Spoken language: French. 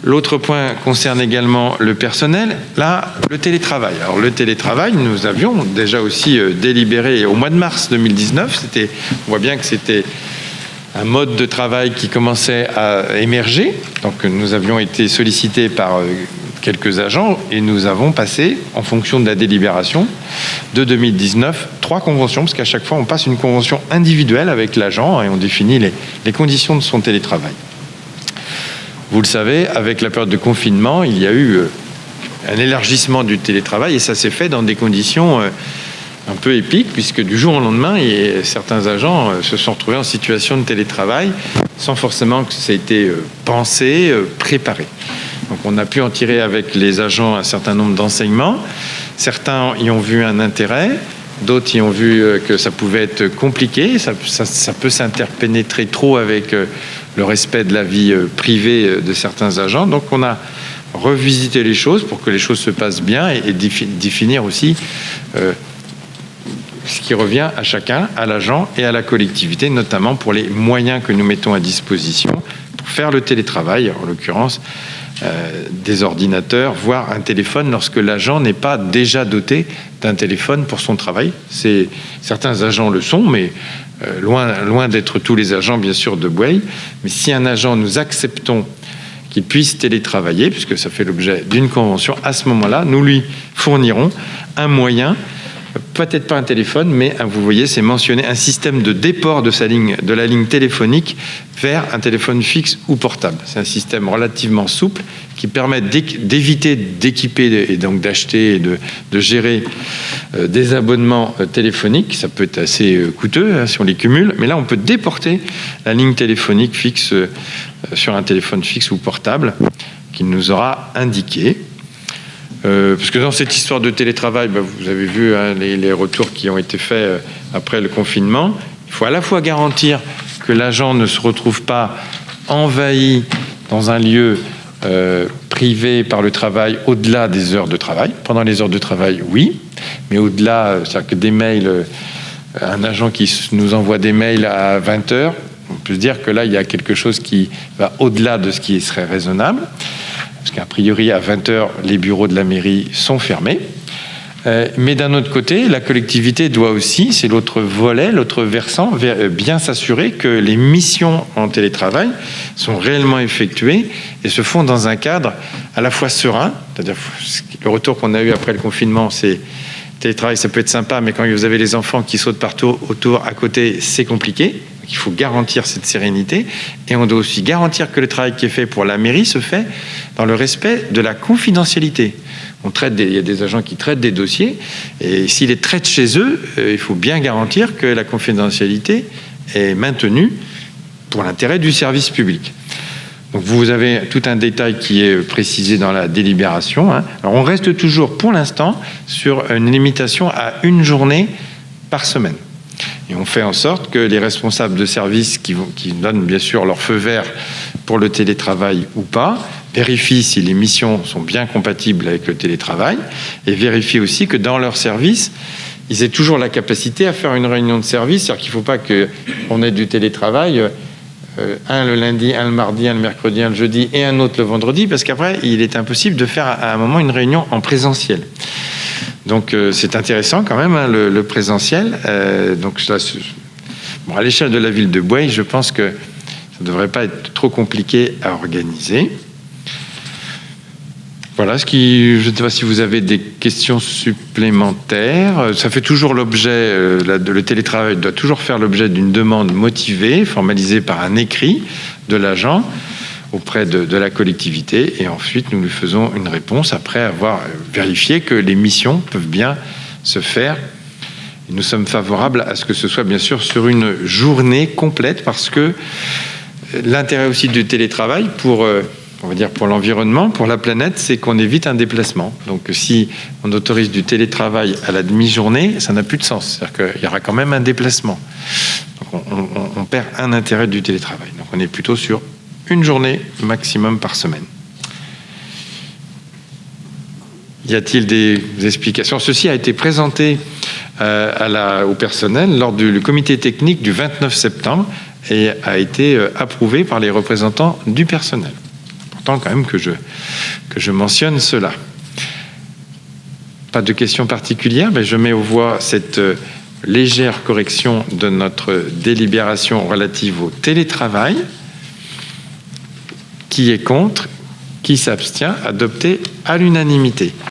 L'autre point concerne également le personnel. Là, le télétravail. Alors, le télétravail, nous avions déjà aussi délibéré au mois de mars 2019. On voit bien que c'était un mode de travail qui commençait à émerger. Donc, nous avions été sollicités par quelques agents et nous avons passé, en fonction de la délibération de 2019, 3 conventions, parce qu'à chaque fois, on passe une convention individuelle avec l'agent et on définit les conditions de son télétravail. Vous le savez, avec la période de confinement, il y a eu un élargissement du télétravail et ça s'est fait dans des conditions un peu épiques, puisque du jour au lendemain, certains agents se sont retrouvés en situation de télétravail sans forcément que ça ait été pensé, préparé. Donc on a pu en tirer avec les agents un certain nombre d'enseignements. Certains y ont vu un intérêt, d'autres y ont vu que ça pouvait être compliqué, ça peut s'interpénétrer trop avec le respect de la vie privée de certains agents. Donc on a revisité les choses pour que les choses se passent bien et définir aussi ce qui revient à chacun, à l'agent et à la collectivité, notamment pour les moyens que nous mettons à disposition pour faire le télétravail, en l'occurrence des ordinateurs, voire un téléphone lorsque l'agent n'est pas déjà doté d'un téléphone pour son travail. Certains agents le sont, mais loin d'être tous les agents, bien sûr, de Bueil. Mais si un agent, nous acceptons qu'il puisse télétravailler, puisque ça fait l'objet d'une convention, à ce moment-là, nous lui fournirons un moyen, peut-être pas un téléphone, mais vous voyez, c'est mentionné, un système de déport de la ligne téléphonique vers un téléphone fixe ou portable. C'est un système relativement souple qui permet d'éviter d'équiper et donc d'acheter et de gérer des abonnements téléphoniques. Ça peut être assez coûteux si on les cumule, mais là on peut déporter la ligne téléphonique fixe sur un téléphone fixe ou portable qu'il nous aura indiqué. Parce que dans cette histoire de télétravail, vous avez vu les retours qui ont été faits après le confinement. Il faut à la fois garantir que l'agent ne se retrouve pas envahi dans un lieu privé par le travail au-delà des heures de travail. Pendant les heures de travail, oui, mais au-delà, c'est-à-dire que des mails, un agent qui nous envoie des mails à 20h, on peut se dire que là, il y a quelque chose qui va au-delà de ce qui serait raisonnable. Parce qu'a priori, à 20h, les bureaux de la mairie sont fermés. Mais d'un autre côté, la collectivité doit aussi, c'est l'autre volet, l'autre versant, bien s'assurer que les missions en télétravail sont réellement effectuées et se font dans un cadre à la fois serein, c'est-à-dire le retour qu'on a eu après le confinement, c'est télétravail, ça peut être sympa, mais quand vous avez les enfants qui sautent partout autour, à côté, c'est compliqué. Il faut garantir cette sérénité et on doit aussi garantir que le travail qui est fait pour la mairie se fait dans le respect de la confidentialité. Il y a des agents qui traitent des dossiers et s'ils les traitent chez eux, il faut bien garantir que la confidentialité est maintenue pour l'intérêt du service public. Donc vous avez tout un détail qui est précisé dans la délibération. Alors on reste toujours pour l'instant sur une limitation à 1 journée par semaine. Et on fait en sorte que les responsables de service qui donnent bien sûr leur feu vert pour le télétravail ou pas, vérifient si les missions sont bien compatibles avec le télétravail et vérifient aussi que dans leur service, ils aient toujours la capacité à faire une réunion de service. C'est-à-dire qu'il ne faut pas qu'on ait du télétravail, un le lundi, un le mardi, un le mercredi, un le jeudi et un autre le vendredi, parce qu'après, il est impossible de faire à un moment une réunion en présentiel. Donc c'est intéressant quand même, le présentiel. Donc à l'échelle de la ville de Bueil, je pense que ça ne devrait pas être trop compliqué à organiser. Voilà, je ne sais pas si vous avez des questions supplémentaires. Ça fait toujours l'objet, le télétravail doit toujours faire l'objet d'une demande motivée, formalisée par un écrit de l'agent auprès de la collectivité, et ensuite nous lui faisons une réponse après avoir vérifié que les missions peuvent bien se faire. Et nous sommes favorables à ce que ce soit bien sûr sur une journée complète, parce que l'intérêt aussi du télétravail pour l'environnement, pour la planète, c'est qu'on évite un déplacement. Donc si on autorise du télétravail à la demi-journée, ça n'a plus de sens. C'est-à-dire qu'il y aura quand même un déplacement. Donc on perd un intérêt du télétravail. Donc on est plutôt sur 1 journée maximum par semaine. Y a-t-il des explications? Ceci a été présenté au personnel lors du comité technique du 29 septembre et a été approuvé par les représentants du personnel. important quand même que je mentionne cela. Pas de questions particulières, mais je mets aux voix cette légère correction de notre délibération relative au télétravail. Qui est contre? Qui s'abstient? Adopté à l'unanimité.